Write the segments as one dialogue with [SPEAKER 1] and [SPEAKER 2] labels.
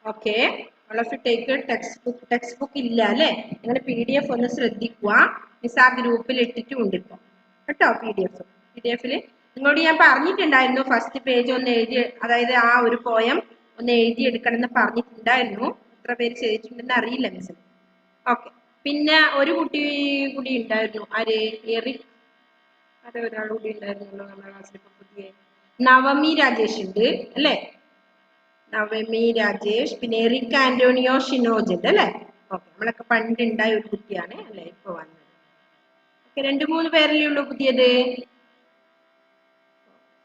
[SPEAKER 1] Okay, all of you take text book ഇല്ല അല്ലേ? നിങ്ങൾ PDF ഒന്ന് ശ്രദ്ധിക്കുക. മിസ് ആ ഗ്രൂപ്പിൽ ഇട്ടിട്ടുണ്ട് ഇപ്പൊ കേട്ടോ. PDF നിങ്ങളോട് ഞാൻ പറഞ്ഞിട്ടുണ്ടായിരുന്നു ഫസ്റ്റ് പേജ് ഒന്ന് എഴുതി, അതായത് ആ ഒരു പോയം ഒന്ന് എഴുതി എടുക്കണം എന്ന് പറഞ്ഞിട്ടുണ്ടായിരുന്നു. എത്ര പേര് ചെയ്തിട്ടുണ്ടെന്ന് അറിയില്ല മിസ്. ഓക്കെ, പിന്നെ ഒരു കുട്ടി കൂടി ഉണ്ടായിരുന്നു, ആര്? എറിക്, അത് ഒരാൾ കൂടി ഉണ്ടായിരുന്നല്ലോ നമ്മുടെ ക്ലാസ്സിൽ. പുതിയ നവമി രാജേഷ് ഉണ്ട് അല്ലേ? നവമി രാജേഷ്, പിന്നെ എറിക് ആന്റോണിയോ ഷിനോജ് ഉണ്ട് അല്ലേ? ഓക്കെ, നമ്മളൊക്കെ പണ്ട് ഉണ്ടായ ഒരു കുട്ടിയാണ് അല്ലെ, ഇപ്പൊ വന്നത്. ഓക്കെ, 2-3 പേരല്ലേ ഉള്ളൂ പുതിയത്,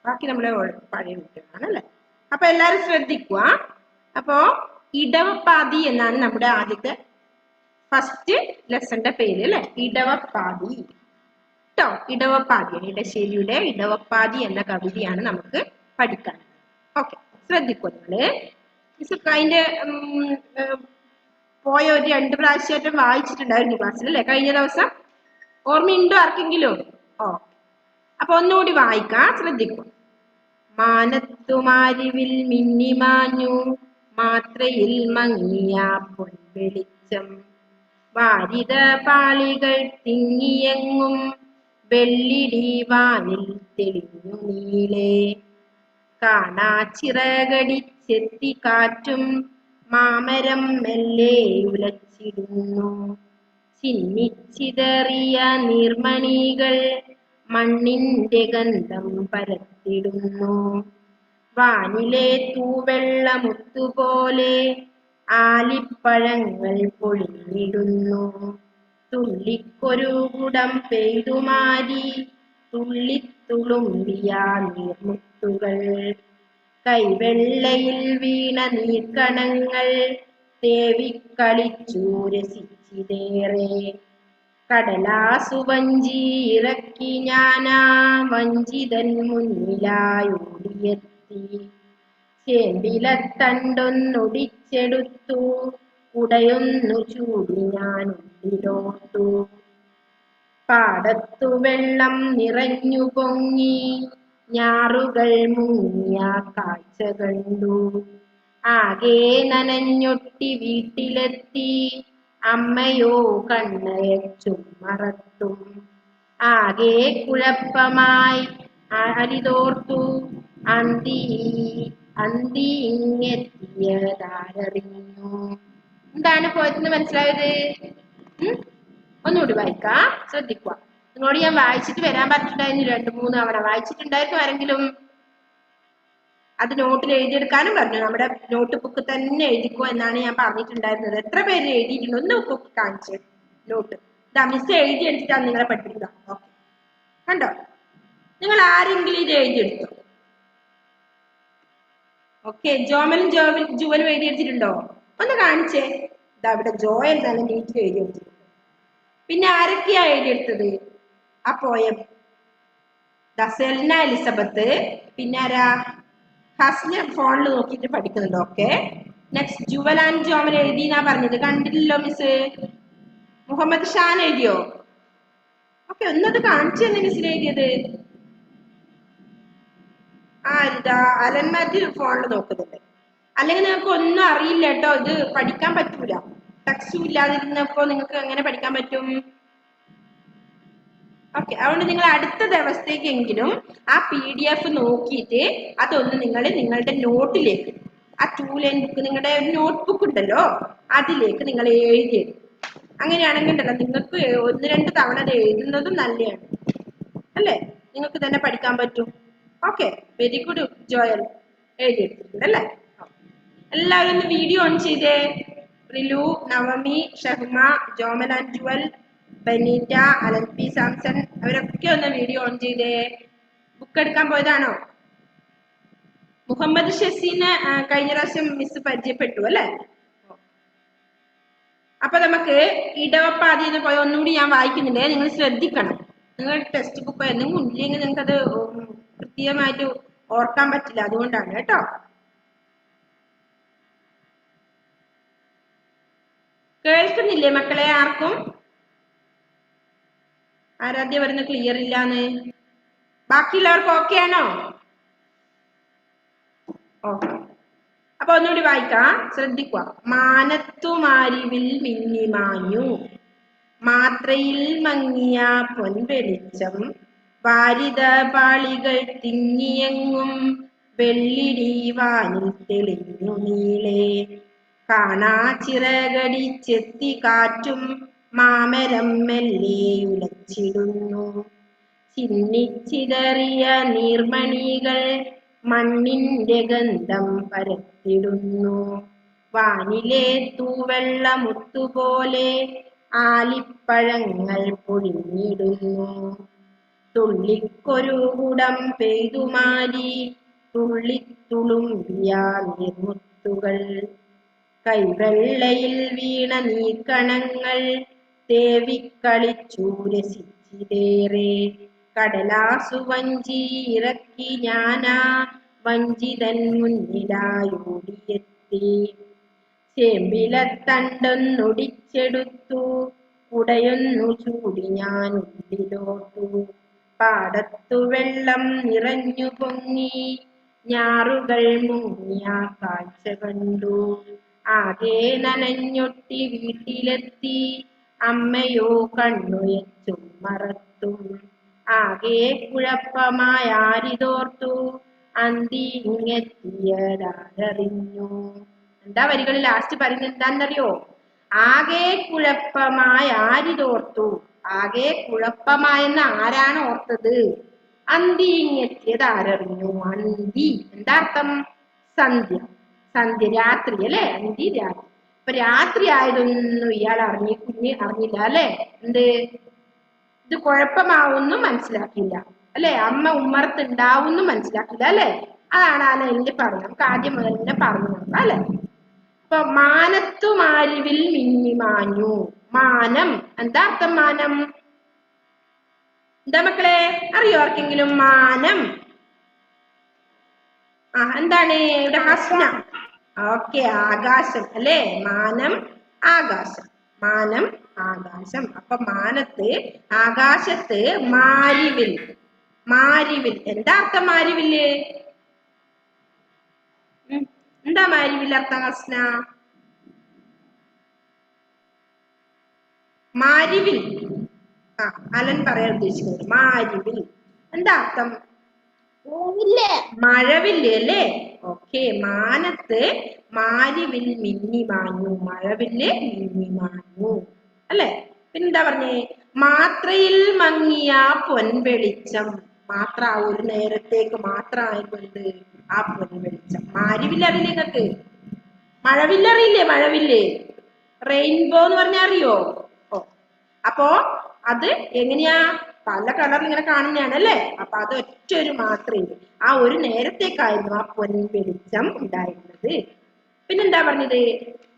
[SPEAKER 1] ബാക്കി നമ്മളെ പഴയ കുട്ടികളാണ് അല്ലെ? അപ്പൊ എല്ലാരും ശ്രദ്ധിക്കുക. അപ്പോ ഇടവപ്പാതി എന്നാണ് നമ്മുടെ ആദ്യത്തെ ഫസ്റ്റ് ലെസന്റെ പേര് അല്ലെ, ഇടവപ്പാതി കേട്ടോ. ഇടവപ്പാതിയാണ്, ഇടശ്ശേരിയുടെ ഇടവപ്പാതി എന്ന കവിതയാണ് നമുക്ക് പഠിക്കാൻ. ഓക്കെ, ശ്രദ്ധിക്കുക നിങ്ങള്. അതിന്റെ പോയ ഒരു 2 പ്രാവശ്യമായിട്ടും വായിച്ചിട്ടുണ്ടായിരുന്നു ക്ലാസ്സിൽ അല്ലെ, കഴിഞ്ഞ ദിവസം. ഓർമ്മയുണ്ടോ ആർക്കെങ്കിലും? ഓ, അപ്പൊ ഒന്നുകൂടി വായിക്കാം, ശ്രദ്ധിക്കും. മാനത്തുമാരിവിൽ മിന്നിമാഞ്ഞു മാത്രയിൽ മങ്ങിയ പൊൻവെളിച്ചം, വാരിത പാളികൾ തിങ്ങിയെങ്ങും വെള്ളിടി വാനിൽ തെളിഞ്ഞു നീളെ, കാണാ ചിറകടിച്ചെത്തി കാറ്റും മാമരം മെല്ലെ ഉലച്ചിടുന്നു, ചിന്നിച്ചിതറിയ നീർമണികൾ മണ്ണിന്റെ ഗന്ധം പരത്തിടുന്നു, വാനിലെ തൂവെള്ളമുത്തുപോലെ ആലിപ്പഴങ്ങൾ പൊഴിഞ്ഞിടുന്നു, തുള്ളിക്കൊരു കുടം പെയ്തുമാരി തുള്ളിത്തുളുമ്പിയ നീർമുത്തുകൾ, കൈവെള്ളയിൽ വീണ നീർക്കണങ്ങൾ തേവിക്കളിച്ചു രസിച്ചിതേറെ, കടലാസു വഞ്ചി ഇറക്കി ഞാനാ വഞ്ചിതൻ മുന്നിലായോടിയെത്തി, ചേമ്പിലത്തണ്ടൊന്നൊടിച്ചെടുത്തു ഉടയൊന്നു ചൂടി ഞാൻ ഉള്ളിലോർത്തു, പാടത്തു വെള്ളം നിറഞ്ഞു പൊങ്ങി ഞാറുകൾ മുങ്ങിയ കാഴ്ച കണ്ടു, ആകെ നനഞ്ഞൊട്ടി വീട്ടിലെത്തി അമ്മയോ കണ്ണയച്ചും മറത്തും, ആകെ കുഴപ്പമായി അരിതോർത്തു അന്തി ഇങ്ങെത്തിയതാരറിഞ്ഞു. എന്താണ് പോയതെന്ന് മനസ്സിലായത്? ഒന്നുകൂടി വായിക്കാം, ശ്രദ്ധിക്കുക. നിങ്ങളോട് ഞാൻ വായിച്ചിട്ട് വരാൻ പറഞ്ഞിട്ടുണ്ടായിരുന്നു 2-3 തവണ. വായിച്ചിട്ടുണ്ടായിരുന്നു ആരെങ്കിലും? അത് നോട്ടിൽ എഴുതിയെടുക്കാനും പറഞ്ഞു. നമ്മുടെ നോട്ട് ബുക്ക് തന്നെ എഴുതിക്കോ എന്നാണ് ഞാൻ പറഞ്ഞിട്ടുണ്ടായിരുന്നത്. എത്ര പേര് എഴുതിയിട്ടുണ്ട്? ഒന്ന് ബുക്ക് കാണിച്ച് നോട്ട്. ഇതാ മിസ് എഴുതിയെടുത്തിട്ടാണ് നിങ്ങളെ പഠിപ്പിക്കുക. ഓക്കെ, കണ്ടോ? നിങ്ങൾ ആരെങ്കിലും ഇത് എഴുതിയെടുത്തോ? ഓക്കെ, ജോമലും ജുവലും എഴുതിയെടുത്തിട്ടുണ്ടോ? ഒന്ന് കാണിച്ചേ. ഇതാ ഇവിടെ ജോയൽ നല്ല നീറ്റിൽ എഴുതിയെടുത്തിട്ടുണ്ട്. പിന്നെ ആരൊക്കെയാ എഴുതിയെടുത്തത് ആ പോയം? സെൽന എലിസബത്ത്, പിന്നെ ആരാ? ഹസ്ന ഫോണിൽ നോക്കിയിട്ട് പഠിക്കുന്നുണ്ട്. Okay, next Juvel and Jomal എഴുതിന്നാ പറഞ്ഞത്, കണ്ടില്ലല്ലോ മിസ്? മുഹമ്മദ് ഷാൻ എഴുതിയോ? ഓക്കെ, ഒന്നത് കാണിച്ചു തന്നെ മിസ്സിന് എഴുതിയത്. ഇതാ അലൻ മാത്യു ഫോണിൽ നോക്കുന്നുണ്ട്. അല്ലെങ്കിൽ നിങ്ങൾക്ക് ഒന്നും അറിയില്ല കേട്ടോ, ഇത് പഠിക്കാൻ പറ്റൂല. ടെക്സ്റ്റും ഇല്ലാതിരുന്നപ്പോ നിങ്ങൾക്ക് എങ്ങനെ പഠിക്കാൻ പറ്റും? ഓക്കെ, അതുകൊണ്ട് നിങ്ങൾ അടുത്ത ദിവസത്തേക്കെങ്കിലും ആ PDF നോക്കിയിട്ട് അതൊന്ന് നിങ്ങൾ നിങ്ങളുടെ നോട്ടിലേക്ക്, ആ 2 ലൈൻ ബുക്ക്, നിങ്ങളുടെ നോട്ട് ബുക്ക് ഉണ്ടല്ലോ അതിലേക്ക് നിങ്ങൾ എഴുതിയെടുക്കും. അങ്ങനെയാണെങ്കിൽ ഉണ്ടല്ലോ നിങ്ങൾക്ക് 1-2 തവണ അത് എഴുതുന്നതും നല്ലതാണ് അല്ലേ? നിങ്ങൾക്ക് തന്നെ പഠിക്കാൻ പറ്റും. ഓക്കെ, വെരി ഗുഡ് ജോയൽ, എഴുതിയെടുത്തിട്ടുണ്ട് അല്ലേ? എല്ലാവരും ഒന്ന് വീഡിയോ ഓൺ ചെയ്തേ. റിലു, നവമി, ഷഹ്മ, ജോമൽ ആൻഡ് ജുവൽ, ബനീറ്റ, അലൻ പി സാംസൺ, അവരൊക്കെ ഒന്ന് വീഡിയോ ഓൺ ചെയ്തേ. ബുക്ക് എടുക്കാൻ പോയതാണോ? മുഹമ്മദ് ഷസീനെ കഴിഞ്ഞ പ്രാവശ്യം മിസ് പരിചയപ്പെട്ടു അല്ലേ? അപ്പൊ നമുക്ക് ഇടവപ്പാതി എന്ന് പോയ ഒന്നുകൂടി ഞാൻ വായിക്കുന്നുണ്ട്, നിങ്ങൾ ശ്രദ്ധിക്കണം. നിങ്ങൾ ടെക്സ്റ്റ് ബുക്ക് എന്തെങ്കിലും ഇല്ലെങ്കിൽ നിങ്ങൾക്ക് അത് കൃത്യമായിട്ട് ഓർക്കാൻ പറ്റില്ല, അതുകൊണ്ടാണ് കേട്ടോ. കേൾക്കുന്നില്ലേ മക്കളെ? ആർക്കും? ആരാധ്യ വരുന്ന ക്ലിയർ ഇല്ലാന്ന്. ബാക്കിയുള്ളവർക്ക് ഓക്കെ ആണോ? ഓക്കെ, അപ്പൊ ഒന്നുകൂടി വായിക്കാം, ശ്രദ്ധിക്കുക. മാനത്തുമാരിവിൽ മിന്നിമാഞ്ഞു, മാത്രയിൽ മങ്ങിയ പൊൻവെളിച്ചം, വാരിത പാളികൾ തിങ്ങിയെങ്ങും, വെള്ളിടി വാനിൽ തെളിഞ്ഞു നീളെ. കാണാ ചിറകടിച്ചെത്തി കാറ്റും, മാമരം മെല്ലെ ഉലച്ചിടുന്നു. ചിന്നിച്ചിതറിയ നീർമണികൾ മണ്ണിന്റെ ഗന്ധം പരത്തിടുന്നു. വാനിലെ തൂവെള്ളമുത്തുപോലെ ആലിപ്പഴങ്ങൾ പൊഴിഞ്ഞിടുന്നു. തുള്ളിക്കൊരു കുടം പെയ്തുമാരി തുള്ളിത്തുളുമ്പിയ നീർമുത്തുകൾ, കൈവെള്ളയിൽ വീണ നീർക്കണങ്ങൾ തേവിക്കളിച്ചു രസിച്ചിതേറെ. കടലാസു വഞ്ചി ഇറക്കി ഞാനാ വഞ്ചിതൻ മുന്നിലായോടിയെത്തി. ചേമ്പിലത്തണ്ടൊന്നൊടിച്ചെടുത്തു ഉടയൊന്നു ചൂടി ഞാൻ ഉള്ളിലോട്ടു. പാടത്തു വെള്ളം നിറഞ്ഞു പൊങ്ങി ഞാറുകൾ മുങ്ങിയ കാഴ്ച കണ്ടു. ആകെ നനഞ്ഞൊട്ടി വീട്ടിലെത്തി അമ്മയോ കണ്ണുയച്ചും മറത്തും. ആകെ കുഴപ്പമായാരിതോർത്തു അന്തി ഇങ്ങെത്തിയതാരറിഞ്ഞു. എന്താ വരികൾ ലാസ്റ്റ് പറയുന്നത് എന്താണെന്നറിയോ? ആകെ കുഴപ്പമായാരിതോർത്തു. ആകെ കുഴപ്പമായെന്ന് ആരാണ് ഓർത്തത്? അന്തി ഇങ്ങെത്തിയത് ആരറിഞ്ഞു? അന്തി എന്താ അർത്ഥം? സന്ധ്യ. സന്ധ്യ രാത്രി അല്ലെ, അന്തി രാത്രി. അപ്പൊ രാത്രി ആയതൊന്നും ഇയാൾ അറിഞ്ഞില്ല അല്ലെ. എന്ത് ഇത് കുഴപ്പമാവുന്നും മനസ്സിലാക്കില്ല അല്ലെ, അമ്മ ഉമ്മറത്ത് ഉണ്ടാവുന്നും മനസ്സിലാക്കില്ല അല്ലെ. അതാണ് ആ ലൈനിൽ പറഞ്ഞത്. നമുക്ക് ആദ്യം മുതൽ തന്നെ പറഞ്ഞു നോക്കാം അല്ലെ. അപ്പൊ മാനത്തുമാരിവിൽ മിന്നിമാഞ്ഞു. മാനം എന്താ അർത്ഥം? മാനം എന്താ മക്കളെ, അറിയോ ആർക്കെങ്കിലും? മാനം എന്താണ്? ഇവിടെ ഹസ്ന. ഓക്കെ, ആകാശം അല്ലെ. മാനം ആകാശം. മാനം ആകാശം. അപ്പൊ മാനത്ത് ആകാശത്ത് മാരിവിൽ. മാരിവിൽ എന്താ അർത്ഥം? മാരിവില് എന്താ മാരിവിൽ അർത്ഥം ഹസ്ന? മാരിവിൽ അലൻ പറയാൻ ഉദ്ദേശിക്കുന്നത് മാരിവിൽ എന്താ അർത്ഥം? മഴവില്ല് അല്ലേ. ഓക്കെ, മാനത്ത് മാരിവിൽ മിന്നിമാഞ്ഞു. മഴവില്ല് മിന്നിമാഞ്ഞു അല്ലെ. പിന്നെന്താ പറഞ്ഞേ? മാത്രയിൽ മങ്ങിയ പൊൻവെളിച്ചം. മാത്ര ഒരു നേരത്തേക്ക് മാത്രമായിക്കൊണ്ട് ആ പൊൻവെളിച്ചം. മാരിവില്ല് അറിയില്ലേ നിങ്ങൾക്ക്? മഴവില്ല് അറിയില്ലേ? മഴവില്ല് റെയിൻബോ എന്ന് പറഞ്ഞാൽ അറിയോ? ഓ, അപ്പോ അത് എങ്ങനെയാ? പല കളറിൽ ഇങ്ങനെ കാണുന്നതാണ് അല്ലേ. അപ്പൊ അത് ഒറ്റൊരു മാത്രമേ, ആ ഒരു നേരത്തേക്കായിരുന്നു ആ പൊൻവെളിച്ചം ഉണ്ടായിരുന്നത്. പിന്നെന്താ പറഞ്ഞത്?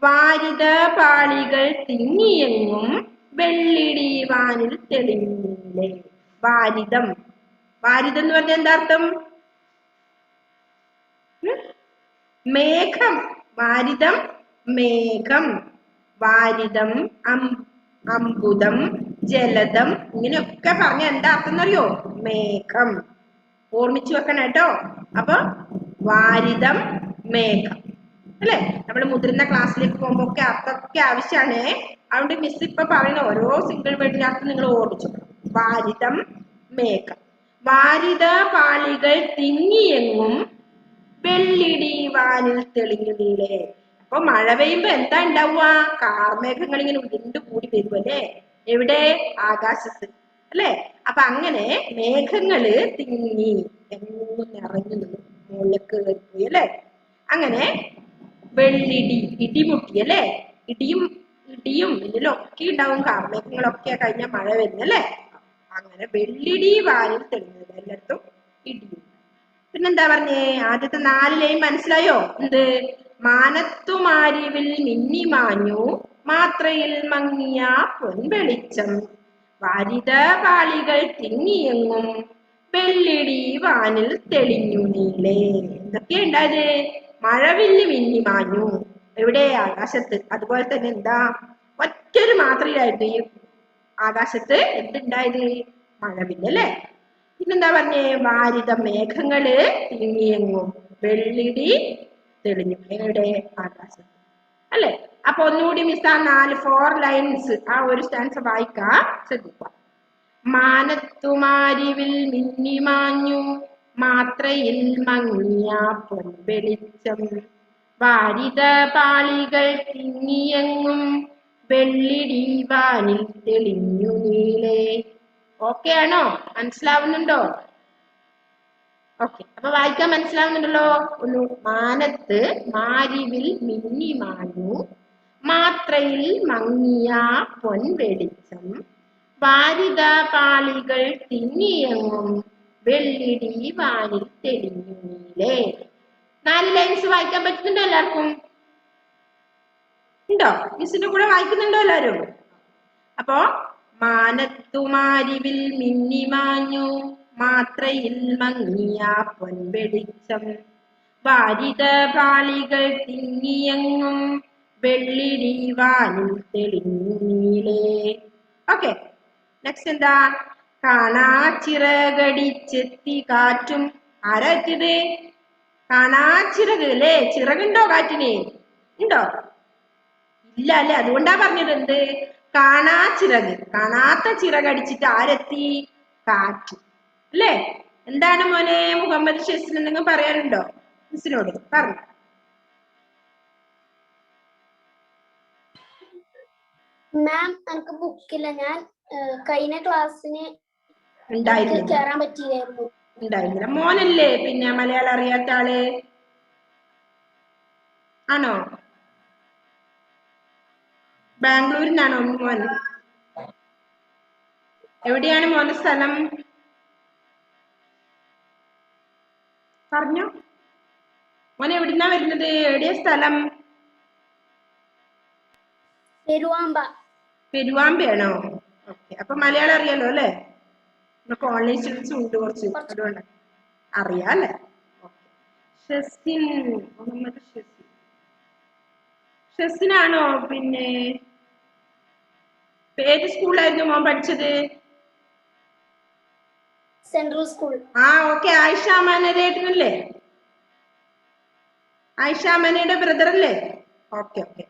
[SPEAKER 1] വാരിത പാളികൾ തിങ്ങിയെങ്ങും വെള്ളിടി വാനിൽ തെളിഞ്ഞില്ലേ. വാരിതം. വാരിതം എന്ന് പറഞ്ഞാൽ എന്താ അർത്ഥം? മേഘം. വാരിതം മേഘം. വാരിതം അമ്പുദം ജലദം ഇങ്ങനെയൊക്കെ പറഞ്ഞ എന്താ അർത്ഥം എന്നറിയോ? മേഘം. ഓർമ്മിച്ചു വെക്കണം കേട്ടോ. അപ്പൊ വാരിതം മേഘം അല്ലെ. നമ്മൾ മുതിർന്ന ക്ലാസ്സിലേക്ക് പോകുമ്പോ ഒക്കെ അർത്ഥമൊക്കെ ആവശ്യമാണ്. അതുകൊണ്ട് മിസ് ഇപ്പൊ പറയുന്ന ഓരോ സിംഗിൾ വേർഡിന്റെ അർത്ഥം നിങ്ങൾ ഓർമ്മിച്ചു. വാരിതം മേഘം. വാരിത പാളികൾ തിങ്ങിയെങ്ങും വെള്ളിടി വാനിൽ തെളിഞ്ഞു നീളെ. അപ്പൊ മഴ പെയ്യുമ്പോ എന്താ ഉണ്ടാവുക? കാർമേഘങ്ങൾ ഇങ്ങനെ ഉരുണ്ടു കൂടി വരും അല്ലേ. എവിടെ? ആകാശത്ത് അല്ലെ. അപ്പൊ അങ്ങനെ മേഘങ്ങള് തിങ്ങി എങ്ങും നിറഞ്ഞു നിന്നു, മുകളിലേക്ക് കയറിപ്പോയി അല്ലെ. അങ്ങനെ വെള്ളിടി, ഇടിമുട്ടി അല്ലെ. ഇടിയും ഇതിലൊക്കെ ഉണ്ടാവും. കാർമേഘങ്ങളൊക്കെ കഴിഞ്ഞ മഴ വരുന്നല്ലേ. അങ്ങനെ വെള്ളിടി വാനിൽ തെളിഞ്ഞത്, എല്ലായിടത്തും ഇടിയും. പിന്നെന്താ പറഞ്ഞേ? ആദ്യത്തെ 4 ലൈൻ മനസ്സിലായോ? എന്ത്? മാനത്തുമാരിവിൽ മിന്നിമാഞ്ഞു, മാത്രയിൽ മങ്ങിയ പൊൻവെളിച്ചം, വാരിത പാളികൾ തിങ്ങിയെങ്ങും വെള്ളിടി വാനിൽ തെളിഞ്ഞു നീളെ. എന്തൊക്കെയാ ഉണ്ടായത്? മഴവില്ല് മിന്നിമാഞ്ഞു. എവിടെ? ആകാശത്ത്. അതുപോലെ തന്നെ എന്താ? ഒറ്റൊരു മാത്രയിലായിരുന്നു ഈ ആകാശത്ത് എന്തുണ്ടായത്? മഴവില്ല് അല്ലെ. പിന്നെന്താ പറഞ്ഞേ? വാരിത മേഘങ്ങള് തിങ്ങിയെങ്ങും വെള്ളിടി തെളിഞ്ഞു. എവിടെ? ആകാശത്ത്. അല്ലെ? അപ്പൊ ഒന്നുകൂടി മിസ് ആ 4 ലൈൻസ് ആ ഒരു സ്റ്റാൻസ വായിക്കാം, ശ്രദ്ധിക്കുക. മാനത്തുമാരിവിൽ മിന്നിമാഞ്ഞു മാത്രയിൽ മങ്ങിയ പൊൻവെളിച്ചം വാരിത പാളികൾ തിങ്ങിയെങ്ങും വെള്ളിടി വാനിൽ തെളിഞ്ഞു നീളെ. ഓക്കെ ആണോ? മനസ്സിലാവുന്നുണ്ടോ? ഓക്കെ, അപ്പൊ വായിക്കാൻ മനസ്സിലാവുന്നുണ്ടല്ലോ. ഒന്ന്, മാനത്ത് മാരിവിൽ മിന്നിമാഞ്ഞു മാത്രയിൽ മങ്ങിയ പൊൻവെളിച്ചം വാരിത പാളികൾ തിങ്ങിയെങ്ങും വെള്ളിടി വാനിൽ തെളിഞ്ഞു നീലേ. 4 ലൈൻസ് വായിക്കാൻ പറ്റുന്നുണ്ടോ എല്ലാവർക്കും? ഉണ്ടോ? മിസ്സിന്റെ കൂടെ വായിക്കുന്നുണ്ടോ എല്ലാരും? അപ്പോ മാനത്തുമാരിവിൽ മിന്നിമാഞ്ഞു മാത്രയിൽ മങ്ങിയ പൊൻവെളിച്ചം വാരിത പാളികൾ തിങ്ങിയെങ്ങും വെള്ളിടി വാനിൽ തെളിഞ്ഞു നീലേ. ഓക്കെ, നെക്സ്റ്റ് എന്താ? കാണാ ചിറകടിച്ചെത്തി കാറ്റും. ആരാ എത്തിയത്? കാണാ ചിറക് അല്ലേ? ചിറകുണ്ടോ കാറ്റിന്? ഉണ്ടോ? ഇല്ല അല്ലെ? അതുകൊണ്ടാ പറഞ്ഞത് എന്ത്? കാണാ ചിറക്. കാണാത്ത ചിറകടിച്ചിട്ട് ആരെത്തി? കാറ്റ് അല്ലേ? എന്താണ് മോനെ മുഹമ്മദ് ഷെസിന് എന്തെങ്കിലും പറയാനുണ്ടോ മിസ്സിനോട്? പറഞ്ഞു.
[SPEAKER 2] മാം, എനിക്ക് ബുക്കില്ല. ഞാൻ കഴിഞ്ഞ ക്ലാസ്സിന്
[SPEAKER 1] കേറാൻ
[SPEAKER 2] പറ്റിയില്ലായിരുന്നു.
[SPEAKER 1] ഉണ്ടായിരുന്നില്ല. മോനല്ലേ പിന്നെ മലയാളം അറിയാത്ത ആള്? ആണോ? ബാംഗ്ലൂരിനാണോ മോൻ? എവിടെയാണ് മോന്റെ സ്ഥലം? പറഞ്ഞോ. മോൻ എവിടുന്നാ വരുന്നത്? എവിടെയാ സ്ഥലം?
[SPEAKER 2] പെരുവാമ്പ.
[SPEAKER 1] പെരുവാമ്പയാണോ? ഓക്കെ, അപ്പൊ മലയാളം അറിയാലോ അല്ലെ? നമുക്ക് ഓൺലൈൻ സ്റ്റുഡൻസും ഉണ്ട് കുറച്ച്, അതുകൊണ്ട് അറിയാം അല്ലെ? ഷെസിൻ, മുഹമ്മദ് ഷെസിൻ. ഷെസിനാണോ? പിന്നെ ഏത് സ്കൂളിലായിരുന്നു മോൻ പഠിച്ചത്?
[SPEAKER 2] Central school.
[SPEAKER 1] ആ ഓക്കെ, ആയിഷ അമാനേട്ടനല്ലേ? ആയിഷ അമാനയുടെ ബ്രദർ അല്ലേ? ഓക്കെ ഓക്കെ,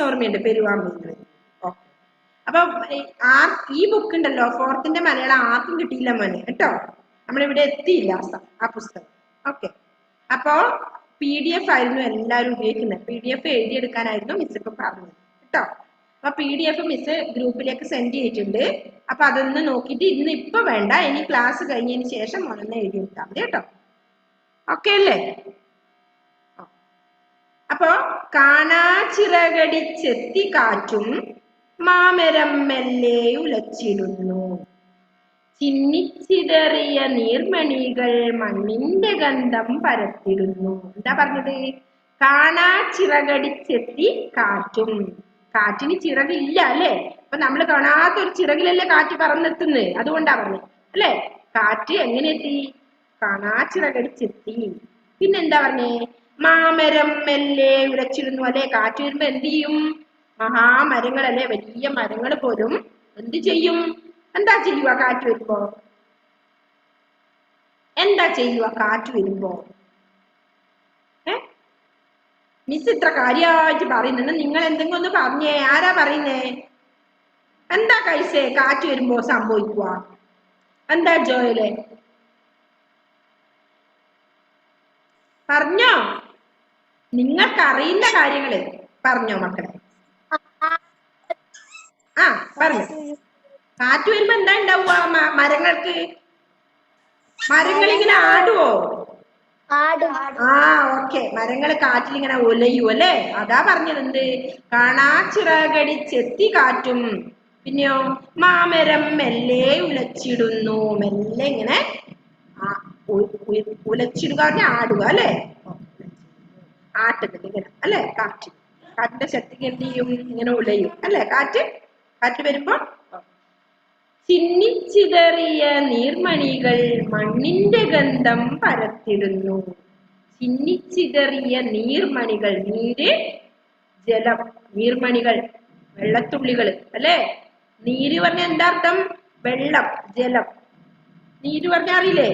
[SPEAKER 1] ഓർമ്മയുണ്ട് പെരുവാമ്പ. ഓക്കെ, അപ്പൊ ഈ ബുക്ക് ഉണ്ടല്ലോ 4th മലയാളം ആർക്കും കിട്ടിയില്ല മോനെ കേട്ടോ. നമ്മളിവിടെ എത്തിയില്ല ആ പുസ്തകം. ഓക്കെ, അപ്പോ PDF ആയിരുന്നു എല്ലാവരും ഉപയോഗിക്കുന്നത്. PDF എഴുതിയെടുക്കാനായിരുന്നു മിസ് ഇപ്പൊ പറഞ്ഞത് കേട്ടോ. അപ്പൊ PDF മിസ് ഗ്രൂപ്പിലേക്ക് സെൻഡ് ചെയ്തിട്ടുണ്ട്. അപ്പൊ അതൊന്ന് നോക്കിയിട്ട് ഇന്ന് ഇപ്പൊ വേണ്ട, ഇനി ക്ലാസ് കഴിഞ്ഞതിന് ശേഷം മോനൊന്ന് എഴുതിയെടുത്താൽ മതി കേട്ടോ. ഓക്കെ അല്ലേ? അപ്പൊ കാണാ ചിറകടിച്ചെത്തി കാറ്റും മാമരം മെല്ലെ ഉലച്ചിടുന്നു ചിന്നിച്ചിതറിയ നീർമണികൾ മണ്ണിന്റെ ഗന്ധം പരത്തിടുന്നു. എന്താ പറഞ്ഞത്? കാണാ ചിറകടിച്ചെത്തി കാറ്റും. കാറ്റിന് ചിറകില്ല അല്ലെ? അപ്പൊ നമ്മൾ കാണാത്തൊരു ചിറകിലല്ലേ കാറ്റ് പറന്നെത്തുന്നത്. അതുകൊണ്ടാ പറഞ്ഞത് അല്ലെ? കാറ്റ് എങ്ങനെ എത്തി? കാണാ ചിറകടിച്ചെത്തി. പിന്നെന്താ പറഞ്ഞേ? മാമരം മെല്ലെ ഉലച്ചിടുന്നു അല്ലെ? കാറ്റ് വരുമ്പോ എന്ത് ചെയ്യും? മഹാമരങ്ങൾ അല്ലെ, വലിയ മരങ്ങൾ പോലും എന്ത് ചെയ്യും? എന്താ ചെയ്യുക കാറ്റ് വരുമ്പോ? എന്താ ചെയ്യുക കാറ്റ് വരുമ്പോ? മിസ് ഇത്ര കാര്യമായിട്ട് പറയുന്നുണ്ട്, നിങ്ങൾ എന്തെങ്കിലും ഒന്ന് പറഞ്ഞേ. ആരാ പറയുന്നേ? എന്താ കൈസേ കാറ്റ് വരുമ്പോ സംഭവിക്കുക? എന്താ ജോയലെ പറഞ്ഞോ? നിങ്ങൾക്കറിയുന്ന കാര്യങ്ങള് പറഞ്ഞോ മക്കളെ. ആ പറഞ്ഞു. കാറ്റ് വരുമ്പോ എന്താ ഉണ്ടാവുക മരങ്ങൾക്ക്? മരങ്ങൾ ഇങ്ങനെ ആടുവോ? ആ ഓക്കെ, മരങ്ങൾ കാറ്റിൽ ഇങ്ങനെ ഒലയൂ അല്ലെ? അതാ പറഞ്ഞത് എന്ത്? കാണാ ചിറകടിച്ചെത്തി കാറ്റും. പിന്നെയോ മാമരം മെല്ലെ ഉലച്ചിടുന്നു. മെല്ലെ ഇങ്ങനെ ഉലച്ചിടുക പറഞ്ഞ ആടുക അല്ലെ? ആട്ടുന്നത് ഇങ്ങനെ അല്ലെ? കാറ്റ്, കാറ്റിന്റെ ശക്തിക്ക് എന്ത് ചെയ്യും? ഇങ്ങനെ ഉലയും അല്ലെ? കാറ്റ് വരുമ്പോ ചിന്നിച്ചിതറിയ നീർമണികൾ മണ്ണിന്റെ ഗന്ധം പരത്തിടുന്നു. ചിന്നിച്ചിതറിയ നീർമണികൾ, നീര് ജലം, നീർമണികൾ വെള്ളത്തുള്ളികൾ അല്ലെ? നീര് പറഞ്ഞ എന്താ അർത്ഥം? വെള്ളം, ജലം. നീര് പറഞ്ഞ അറിയില്ലേ?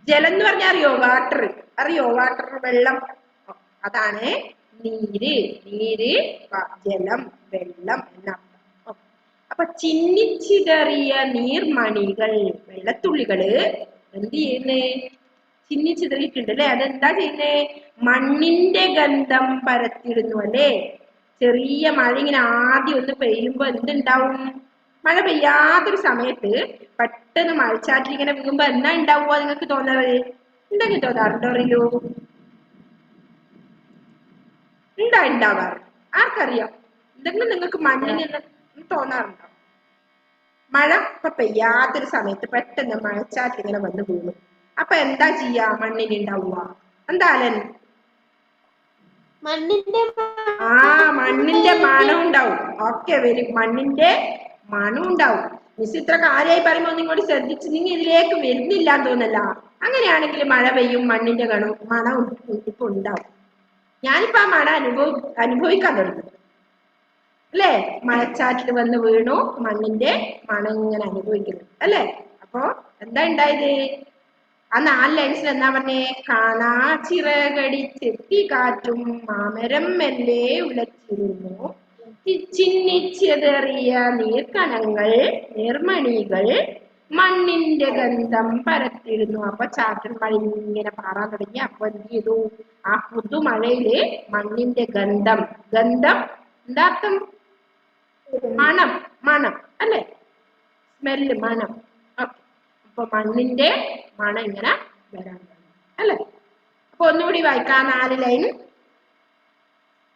[SPEAKER 1] ജലം എന്ന് പറഞ്ഞാൽ അറിയോ? വാട്ടർ. അറിയോ വാട്ടർ വെള്ളം അതാണ് നീര് ജലം വെള്ളം എന്നർത്ഥം. അപ്പൊ ചിന്നിച്ചിതറിയ നീർമണികൾ വെള്ളത്തുള്ളികള് എന്ത് ചെയ്യുന്നേ ചിന്നിച്ചിതറിയിട്ടുണ്ട് അല്ലെ. അതെന്താ ചെയ്യുന്നേ മണ്ണിന്റെ ഗന്ധം പരത്തിയിടുന്നു അല്ലെ. ചെറിയ മഴ ഇങ്ങനെ ആദ്യം ഒന്ന് പെയ്യുമ്പോ എന്തുണ്ടാവും മഴ പെയ്യാത്തൊരു സമയത്ത് പെട്ടെന്ന് മഴച്ചാറ്റിൽ ഇങ്ങനെ വീഴുമ്പോ എന്നാ ഉണ്ടാവുക നിങ്ങൾക്ക് തോന്നാറ് എന്തെങ്കിലും തോന്നാറുണ്ടോ അറിയോ ഉണ്ടാവാറ് ആർക്കറിയാം എന്തെങ്കിലും നിങ്ങൾക്ക് മണ്ണിന് തോന്നാറുണ്ടോ മഴ ഇപ്പൊ പെയ്യാത്തൊരു സമയത്ത് പെട്ടെന്ന് മഴച്ചാറ്റിൽ ഇങ്ങനെ വന്ന് വീണു അപ്പൊ എന്താ ചെയ്യാ മണ്ണിന് ഉണ്ടാവുക എന്തായാലും മണ്ണിന്റെ മണം ഉണ്ടാവും. ഓക്കെ വെരി മണ്ണിന്റെ മണം ഉണ്ടാവും. മിസ് ഇത്ര കാര്യമായി പറയുമ്പോ ഒന്നിങ്ങോട്ട് ശ്രദ്ധിച്ച് നിങ്ങൾ ഇതിലേക്ക് വരുന്നില്ല എന്ന് തോന്നല്ല. അങ്ങനെയാണെങ്കിൽ മഴ പെയ്യും മണ്ണിന്റെ മണം ഇപ്പൊ ഉണ്ടാവും. ഞാനിപ്പോ ആ മണം അനുഭവിക്കാൻ തുടങ്ങി അല്ലേ. മഴച്ചാറ്റിൽ വന്ന് വീണു മണ്ണിന്റെ മണം ഇങ്ങനെ അനുഭവിക്കുന്നു അല്ലേ. അപ്പൊ എന്താ ഉണ്ടായത് ആ 4 ലൈൻസിൽ എന്താ പറഞ്ഞേ കാണാ ചിറകടിച്ചെത്തി കാറ്റും മാമരം മെല്ലെ ഉലച്ചിരുന്നു ചിന്നിച്ചെറിയ നീർക്കണങ്ങൾ നീർമണികൾ മണ്ണിന്റെ ഗന്ധം പരത്തിരുന്നു. അപ്പൊ ചാറ്റൽ മഴ ഇങ്ങനെ പാറാൻ തുടങ്ങി. അപ്പൊ എന്ത് ചെയ്തു ആ പുതുമഴയില് മണ്ണിന്റെ ഗന്ധം എന്താർത്ഥം മണം അല്ലെ സ്മെല്ല് മണം. അപ്പൊ മണ്ണിന്റെ മണം ഇങ്ങനെ വരാൻ അല്ലെ. അപ്പൊ ഒന്നുകൂടി വായിക്കാം 4 ലൈൻ.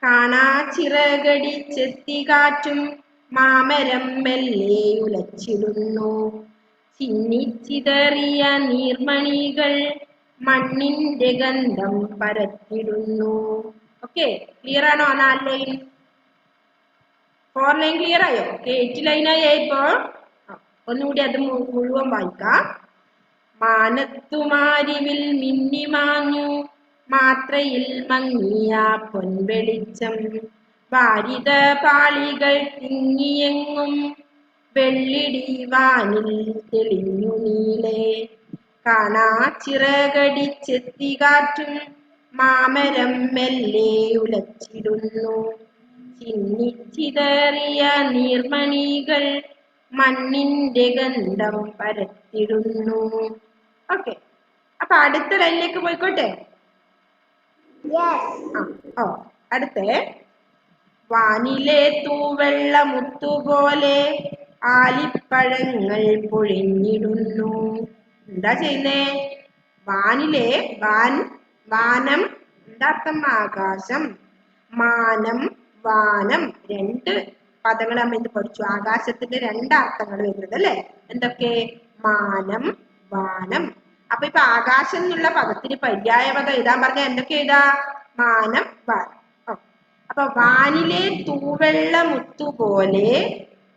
[SPEAKER 1] കാണാ ചിറകടിച്ചെത്തി കാറ്റും മാമരം മെല്ലെ ഉലച്ചിടുന്നു ചിന്നിച്ചിതറിയ നീർമണികൾ മണ്ണിന്റെ ഗന്ധം പരത്തിടുന്നു. ഓക്കെ ക്ലിയർ ആണോ 4 ലൈൻ 4 ലൈൻ ക്ലിയർ ആയോ? 8 ലൈനായി ഇപ്പോ ഒന്നുകൂടി അത് മുഴുവൻ വായിക്കാം. മാനത്തുമാരിവിൽ മിന്നിമാഞ്ഞു മാത്രയിൽ മങ്ങിയ പൊൻവെളിച്ചം വാരിത പാളികൾ തിങ്ങിയെങ്ങും വെള്ളിടി വാനിൽ തെളിഞ്ഞു നീളെ കാണാ ചിറകടിച്ചെത്തി കാറ്റും മാമരം മെല്ലെ ഉലച്ചിടുന്നു ചിന്നിച്ചിതറിയ നീർമണികൾ മണ്ണിന്റെ ഗന്ധം പരത്തിടുന്നു. ഓക്കെ അപ്പൊ അടുത്ത ലൈനിലേക്ക് പോയിക്കോട്ടെ. അടുത്ത വാനിലെ തൂവെള്ള മുത്തുപോലെ ആലിപ്പഴങ്ങൾ പൊഴിഞ്ഞിടുന്നു. എന്താ ചെയ്യുന്നേ വാനിലെ വാനം എന്താർത്ഥം ആകാശം മാനം വാനം 2 പദങ്ങൾ നമ്മൾ ഇത് പഠിച്ചു. ആകാശത്തിന്റെ 2 അർത്ഥങ്ങൾ വരുന്നത് അല്ലെ. എന്തൊക്കെ മാനം വാനം. അപ്പൊ ഇപ്പൊ ആകാശം എന്നുള്ള പദത്തിന് പര്യായ പദം എഴുതാൻ പറഞ്ഞ എന്തൊക്കെ എഴുതാ മാനം വാനം. അപ്പൊ വാനിലെ തൂവെള്ള മുത്തുപോലെ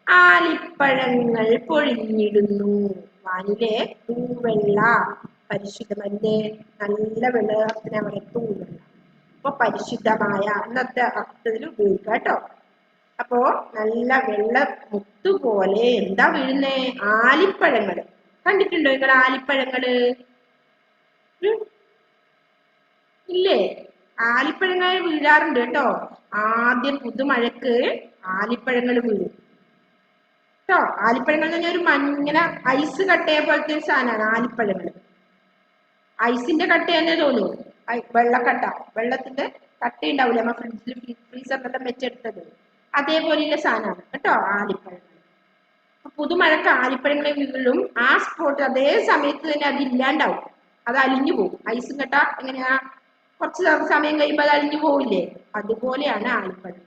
[SPEAKER 1] ആലിപ്പഴങ്ങൾ പൊഴിഞ്ഞിടുന്നു. വാനിലെ തൂവെള്ള പരിശുദ്ധമന്റെ നല്ല വെള്ളത്തിനെ അവിടെ തൂവെള്ള അപ്പൊ പരിശുദ്ധമായ എന്നത്തെ അർത്ഥത്തിൽ ഉപയോഗിക്കാം കേട്ടോ. അപ്പോ നല്ല വെള്ള മുത്തുപോലെ എന്താ വീഴുന്നേ ആലിപ്പഴങ്ങള്. കണ്ടിട്ടുണ്ടോ നിങ്ങൾ ആലിപ്പഴങ്ങള് ഇല്ലേ? ആലിപ്പഴങ്ങൾ വീഴാറുണ്ട് കേട്ടോ. ആദ്യം പുതുമഴക്ക് ആലിപ്പഴങ്ങൾ വീഴും കേട്ടോ. ആലിപ്പഴങ്ങൾ എന്ന് പറഞ്ഞാൽ ഒരു ഇങ്ങനെ ഐസ് കട്ടയെ പോലത്തെ ഒരു സാധനമാണ് ആലിപ്പഴങ്ങൾ. ഐസിന്റെ കട്ട തന്നെ തോന്നും. വെള്ളക്കട്ട വെള്ളത്തിന്റെ കട്ട ഉണ്ടാവില്ല നമ്മ ഫ്രിഡ്ജിൽ ഫ്രീസറിലെല്ലാം വെച്ചെടുത്തത് അതേപോലെയുള്ള സാധനമാണ് കേട്ടോ ആലിപ്പഴങ്ങൾ. പുതുമഴക്ക് ആലിപ്പഴങ്ങളെ വീഴും. ആ സ്പോട്ട് അതേ സമയത്ത് തന്നെ അത് ഇല്ലാണ്ടാവും. അത് അലിഞ്ഞു പോകും. ഐസും കട്ട എങ്ങനെയാ കുറച്ച് സമയം കഴിയുമ്പോൾ അത് അലിഞ്ഞു പോവില്ലേ അതുപോലെയാണ് ആലിപ്പഴങ്ങൾ.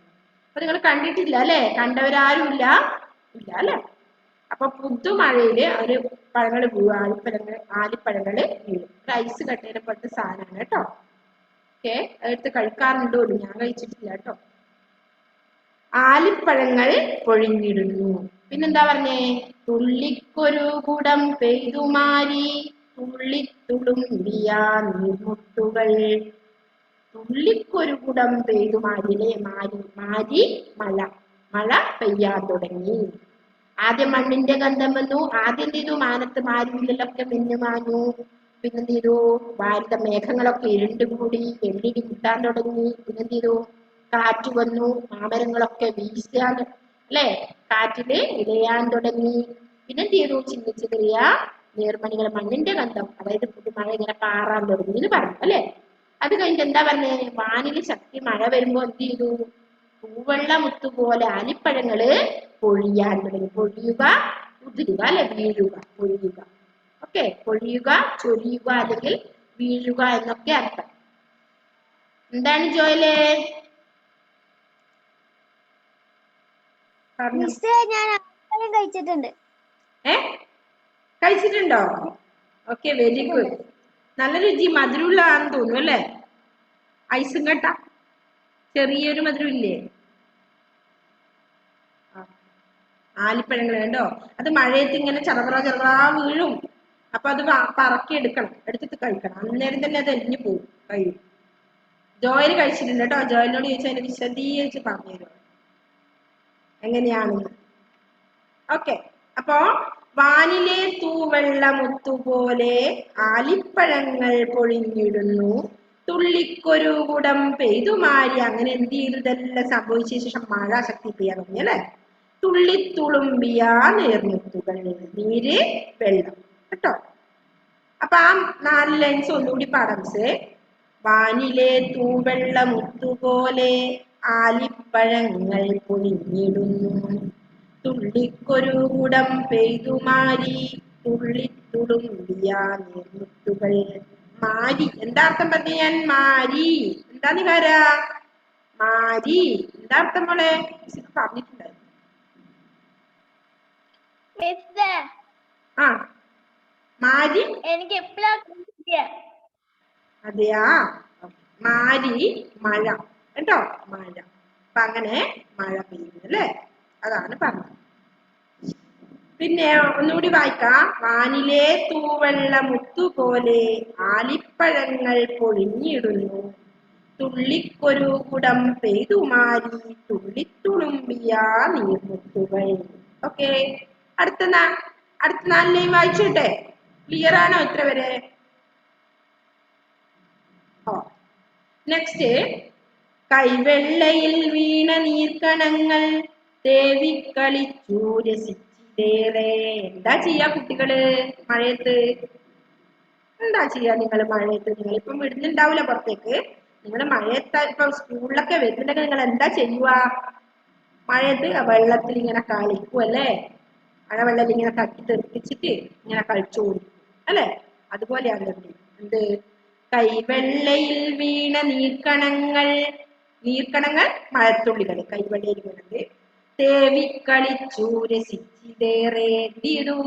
[SPEAKER 1] അപ്പൊ നിങ്ങൾ കണ്ടിട്ടില്ല അല്ലെ? കണ്ടവരാരും ഇല്ല അല്ലെ? അപ്പൊ പുതുമഴയില് ഒരു പഴങ്ങൾ വീഴും ആലിപ്പഴങ്ങള് വീഴും. ഒരു ഐസ് കട്ടേനെ പോലത്തെ സാധനമാണ് കേട്ടോ. ഓക്കെ അതെടുത്ത് കഴിക്കാറുണ്ടോ? ഞാൻ കഴിച്ചിട്ടില്ല കേട്ടോ. ആലിപ്പഴങ്ങൾ പൊഴിഞ്ഞിടുന്നു. പിന്നെന്താ പറഞ്ഞേ തുള്ളിക്കൊരു കുടം പെയ്തുമാരി തുള്ളിത്തുളുമ്പിയ നീർമുത്തുകൾ. തുള്ളിക്കൊരു കുടം പെയ്തുമാരിലെ മാരി മഴ പെയ്യാൻ തുടങ്ങി. ആദ്യം മണ്ണിന്റെ ഗന്ധം വന്നു. ആദ്യം എന്ത് ചെയ്തു മാനത്ത് മാരിവില്ലൊക്കെ മിന്നു മാഞ്ഞു. പിന്നെന്ത് ചെയ്തു? വാനത്തെ മേഘങ്ങളൊക്കെ ഇരുണ്ട് കൂടി, വെള്ളിടി കിട്ടാൻ തുടങ്ങി. പിന്നെന്ത് ചെയ്തു? കാറ്റ് വന്നു, മാമരങ്ങളൊക്കെ വീശാൻ, അല്ലെ, കാറ്റില് ഇലയാൻ തുടങ്ങി. പിന്നെന്ത് ചെയ്തു? ചിന്നിച്ചിതറിയ നീർമണികൾ, മണ്ണിന്റെ ഗന്ധം, അതായത് പുതുമഴ ഇങ്ങനെ പാറാൻ തുടങ്ങി എന്ന് പറഞ്ഞു, അല്ലെ. അത് കഴിഞ്ഞിട്ട് എന്താ പറഞ്ഞേ? വാനില് ശക്തി മഴ വരുമ്പോ എന്ത് ചെയ്തു? പൂവെള്ള മുത്തുപോലെ ആലിപ്പഴങ്ങള് പൊഴിയാൻ തുടങ്ങി. പൊഴിയുക, ഉതിരുക, അല്ലെ, വീഴുക, പൊഴിയുക. ഓക്കെ, പൊഴിയുക, ചൊരിയുക അല്ലെങ്കിൽ വീഴുക എന്നൊക്കെ അർത്ഥം. എന്താണ് ജോയിലെ?
[SPEAKER 2] മിസ്സേ, ഞാൻ ആലിപ്പഴം കഴിച്ചിട്ടുണ്ട്.
[SPEAKER 1] കഴിച്ചിട്ടുണ്ടോ? Okay, very good. നല്ല രുചി, മധുരമുള്ളതാണെന്ന് തോന്നുന്നു, അല്ലേ? ഐസും കട്ട, ചെറിയൊരു മധുരം ഇല്ലേ? ആലിപ്പഴങ്ങൾ കണ്ടോ? അത് മഴയത്ത് ഇങ്ങനെ ചെറുപറ ചെറുപറ വീഴും. അപ്പൊ അത് പറക്കി എടുക്കണം, എടുത്തിട്ട് കഴിക്കണം. അന്നേരം തന്നെ അത് എരിഞ്ഞു പോകും, കഴിയും. ജോയൽ കഴിച്ചിട്ടുണ്ട് കേട്ടോ. ജോയലിനോട് ചോദിച്ചാൽ അതിന് വിശദീകരിച്ച് പറഞ്ഞു തരും എങ്ങനെയാണെന്ന്. ഓക്കെ, അപ്പോ വാനിലെ തൂവെള്ള മുത്തുപോലെ ആലിപ്പഴങ്ങൾ പൊഴിഞ്ഞിടുന്നു, തുള്ളിക്കൊരു കുടം പെയ്തുമാരി. അങ്ങനെ എന്ത് ചെയ്തു? ഇതെല്ലാം സംഭവിച്ച ശേഷം മഴ ശക്തി പെയ്യാൻ തുടങ്ങി, അല്ലെ. തുള്ളിത്തുളുമ്പിയ നീർമുത്തുകൾ, നീര്, വെള്ളം, കേട്ടോ. അപ്പൊ ആ 4 ലൈൻസ് ഒന്നുകൂടി പാടാം മിസ്സേ. വാനിലെ തൂവെള്ള മുത്തുപോലെ ആലിപ്പഴങ്ങൾ പൊഴിഞ്ഞിടുന്നു, തുള്ളിക്കൊരു കുടം പെയ്തുമാരി, തുള്ളിത്തുളുമ്പിയ നീർമുത്തുകൾ. മാരി എന്താ അർത്ഥം പറഞ്ഞു ഞാൻ? മാരി എന്താ നികാര? മാരി എന്താ അർത്ഥം മോളെ? പറഞ്ഞിട്ടുണ്ടായിരുന്നു. ആ, മാരി
[SPEAKER 2] എനിക്ക് എപ്പോഴാണ്?
[SPEAKER 1] അതെയാ, മാരി മഴ കേട്ടോ, മഴ. അപ്പൊ അങ്ങനെ മഴ പെയ്യുന്നു, അല്ലേ? അതാണ് പറഞ്ഞത്. പിന്നെ ഒന്നുകൂടി വായിക്കാം. വാനിലെ തൂവെള്ള മുത്തുപോലെ ആലിപ്പഴങ്ങൾ പൊഴിഞ്ഞിടുന്നു, തുള്ളിക്കൊരു കുടം പെയ്തുമാരി, തുള്ളിത്തുളുമ്പിയ നീർമുത്തുകൾ. ഓക്കെ, അടുത്ത 4 ലൈൻ വായിച്ചോട്ടെ. ക്ലിയർ ആണോ ഇത്ര വരെ? നെക്സ്റ്റ്, കൈവെള്ളയിൽ വീണ നീർക്കണങ്ങൾ തേവിക്കളിച്ചു രസിച്ചിതേറെ. എന്താ ചെയ്യാ കുട്ടികള് മഴയത്ത്? എന്താ ചെയ്യാ നിങ്ങൾ മഴയത്ത്? നിങ്ങൾ ഇപ്പം വിടുന്നുണ്ടാവില്ല പുറത്തേക്ക്. നിങ്ങൾ മഴയത്ത് ഇപ്പൊ സ്കൂളിലൊക്കെ വരുന്നുണ്ടെങ്കിൽ നിങ്ങൾ എന്താ ചെയ്യുക? മഴയത്ത് വെള്ളത്തിൽ ഇങ്ങനെ കളിക്കും, അല്ലേ? മഴവെള്ളത്തിൽ ഇങ്ങനെ തട്ടി തെറിപ്പിച്ചിട്ട് ഇങ്ങനെ കളിച്ചു കൊടുക്കും, അല്ലെ? അതുപോലെയാണ് എന്ത്? കൈവെള്ളയിൽ വീണ നീർക്കണങ്ങൾ, നീർക്കണങ്ങൾ മഴത്തുള്ളികൾ കൈവെള്ളയിൽ വീണത്. തേവിക്കളിച്ചു രസിച്ചിതേറെ. എന്ത് ചെയ്തു?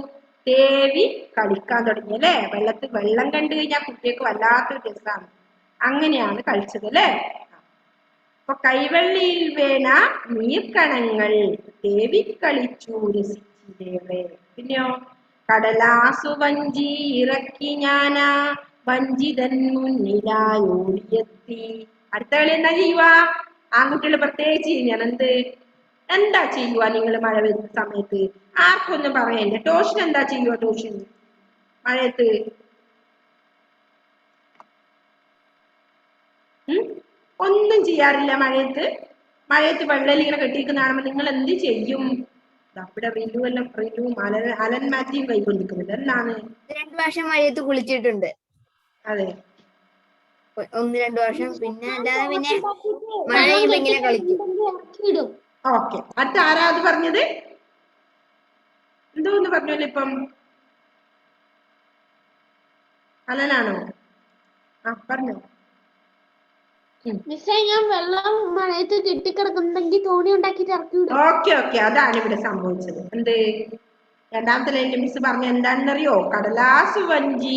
[SPEAKER 1] തേവി കളിക്കാൻ തുടങ്ങി, അല്ലെ? വെള്ളത്തിൽ വെള്ളം കണ്ടു കഴിഞ്ഞാൽ കുട്ടികൾക്ക് വല്ലാത്തൊരു രസമാണ്. അങ്ങനെയാണ് കളിച്ചത്, അല്ലെ? അപ്പൊ കൈവെള്ളിയിൽ വീണ നീർക്കണങ്ങൾ തേവിക്കളിച്ചു രസിച്ചിതേറെ. പിന്നെയോ, കടലാസു വഞ്ചി ഇറക്കി ഞാനാ വഞ്ചിതൻ മുന്നിലായി ഓടിയെത്തി. അടുത്ത കളി എന്താ ചെയ്യുക? ആൺകുട്ടികൾ പ്രത്യേകിച്ച് ചെയ്യണം. എന്താ ചെയ്യുക നിങ്ങൾ മഴ വരുന്ന സമയത്ത്? ആർക്കൊന്നും പറയണ്ട. ടോഷൻ എന്താ ചെയ്യുക? ടോഷൻ മഴയത്ത് ഒന്നും ചെയ്യാറില്ല. മഴയത്ത് വെള്ളം ഇങ്ങനെ കെട്ടിയിരിക്കുന്ന കാണുമ്പോൾ നിങ്ങൾ എന്ത് ചെയ്യും? ഇവിടെ റിലുവും അലൻ മാറ്റിയും കൈകൊണ്ടിരിക്കുന്നുണ്ട്. എന്താണ്?
[SPEAKER 2] 2 വർഷം മഴയത്ത് കുളിച്ചിട്ടുണ്ട്.
[SPEAKER 1] അതെ,
[SPEAKER 2] 1-2 വർഷം. പിന്നെ അല്ലാതെ പിന്നെ മഴ ഇങ്ങനെ കളിക്കും.
[SPEAKER 1] ഓക്കെ, അടുത്ത ആരാ അത് പറഞ്ഞത്? എന്തോന്ന് പറഞ്ഞല്ലോ ഇപ്പം? അലനാണോ? ആ, പറഞ്ഞോ.
[SPEAKER 2] ഞാൻ വെള്ളം മഴയത്ത് കെട്ടിക്കിടക്കുന്നുണ്ടെങ്കിൽ തോണി ഉണ്ടാക്കിട്ട് ഇറക്കി വിടും.
[SPEAKER 1] ഓക്കെ, അതാണ് ഇവിടെ സംഭവിച്ചത്. എന്ത്? രണ്ടാമത്തെ ലൈനിൽ മിസ് പറഞ്ഞ എന്താണെന്നറിയോ? കടലാസു വഞ്ചി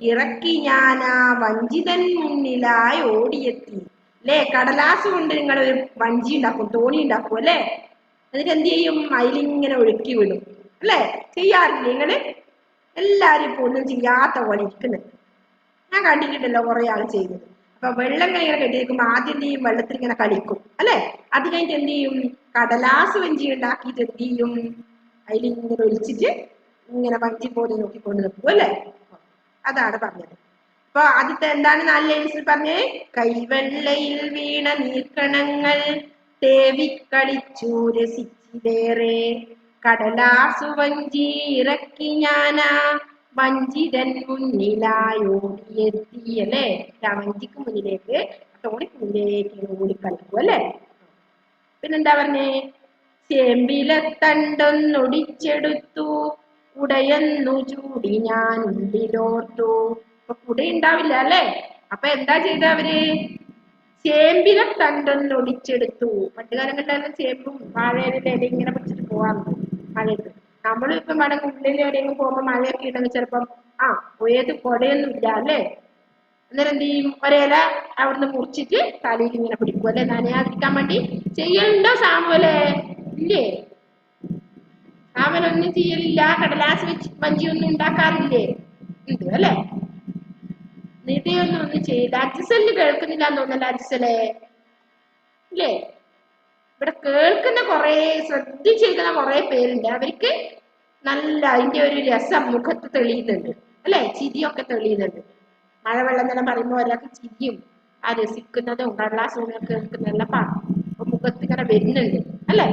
[SPEAKER 1] ഇറക്കി ഞാനാ വഞ്ചിതൻ മുന്നിലായി ഓടിയെത്തി. അല്ലേ? കടലാസ് കൊണ്ട് നിങ്ങൾ ഒരു വഞ്ചി ഉണ്ടാക്കും, തോണി ഉണ്ടാക്കും, അല്ലേ? എന്നിട്ട് എന്ത് ചെയ്യും? അതിലിങ്ങനെ ഒഴുക്കി വിടും, അല്ലേ? ചെയ്യാറില്ലേ നിങ്ങള്? എല്ലാരും ഇപ്പൊ ഒന്നും ചെയ്യാത്ത പോലെ ഇരിക്കുന്നത് ഞാൻ കണ്ടിട്ടുണ്ടല്ലോ കുറെ ആൾ ചെയ്യുന്നത്. അപ്പൊ വെള്ളം ഇങ്ങനെ കെട്ടിയിരിക്കുമ്പോ ആദ്യം എന്ത് ചെയ്യും? വെള്ളത്തിൽ ഇങ്ങനെ കളിക്കും, അല്ലെ? അത് കഴിഞ്ഞിട്ട് എന്ത് ചെയ്യും? കടലാസ് വഞ്ചി ഉണ്ടാക്കിയിട്ട് എന്ത് ചെയ്യും? അതിലിങ്ങനെ ഒലിച്ചിട്ട് ഇങ്ങനെ വഞ്ചി പോലെ നോക്കിക്കൊണ്ട് നിൽക്കും, അല്ലെ? അതാണ് പറഞ്ഞത്. അപ്പൊ ആദ്യത്തെ എന്താണ് 4 ലൈൻസിൽ പറഞ്ഞേ? കൈവെള്ളയിൽ വീണ നീർക്കണങ്ങൾ തേവിക്കളിച്ചു രസിച്ചിലേറെ, കടലാസു വഞ്ചി ഇറക്കി ഞാനാ വഞ്ചിതൻ മുന്നിലായോടിയെത്തി. അല്ലേ? വഞ്ചിക്ക് മുന്നിലേക്ക് തോണിക്ക് മുന്നിലേക്ക് ഓടിക്കളിക്കും അല്ലേ? പിന്നെന്താ പറഞ്ഞേ? ചേമ്പിലെ തണ്ടൊന്നൊടിച്ചെടുത്തു ഉടയെന്നു ചൂടി ഞാൻ ഉള്ളിലോർത്തു. അപ്പൊ കുട ഉണ്ടാവില്ല അല്ലേ? അപ്പൊ എന്താ ചെയ്ത അവര്? ചേമ്പിലെ തണ്ടൊന്നൊടിച്ചെടുത്തു. പണ്ട് കാലങ്ങളിലായിരുന്നു ചേമ്പും വാഴയുടെ ഇല ഇങ്ങനെ പിടിച്ചിട്ട് പോവാറുണ്ട് മഴയത്ത്. നമ്മളും ഇപ്പം വേണമെങ്കിൽ ഉള്ളിൽ എവിടെയെങ്കിലും പോകുമ്പോൾ മഴയൊക്കെ ഉണ്ടെങ്കിൽ ചിലപ്പം ഏത് കുടയൊന്നും ഇല്ല അല്ലേ? അന്നേരം എന്ത് ചെയ്യും? ഒരേല അവിടുന്ന് മുറിച്ചിട്ട് തലയിൽ ഇങ്ങനെ പിടിക്കും അല്ലെ, നനയാതിരിക്കാൻ വേണ്ടി. ചെയ്യലുണ്ടോ സാമുവലെ? ഇല്ലേ? സാമുവലൊന്നും ചെയ്യലില്ല? കടലാസ് വെച്ച് വഞ്ചിയൊന്നും ഉണ്ടാക്കാറില്ലേ? ഉണ്ട് അല്ലെ? നിധിയൊന്നും ചെയ്യില്ല. അജിസലിന് കേൾക്കുന്നില്ല എന്ന് തോന്നല്ല അജിസലെ? ഇല്ലേ? ഇവിടെ കേൾക്കുന്ന കുറെ ശ്രദ്ധിച്ചിരിക്കുന്ന കുറെ പേരുണ്ട്. അവർക്ക് നല്ല അതിന്റെ ഒരു രസം മുഖത്ത് തെളിയുന്നുണ്ട് അല്ലെ? ചിരിയൊക്കെ തെളിയുന്നുണ്ട്. മഴവെള്ളം തന്നെ പറയുമ്പോൾ ഒരാൾക്ക് ചിരിയും ആ രസിക്കുന്നതും കടലാസും കേൾക്കുന്നതെല്ലാം മുഖത്ത് ഇങ്ങനെ വരുന്നുണ്ട് അല്ലെ?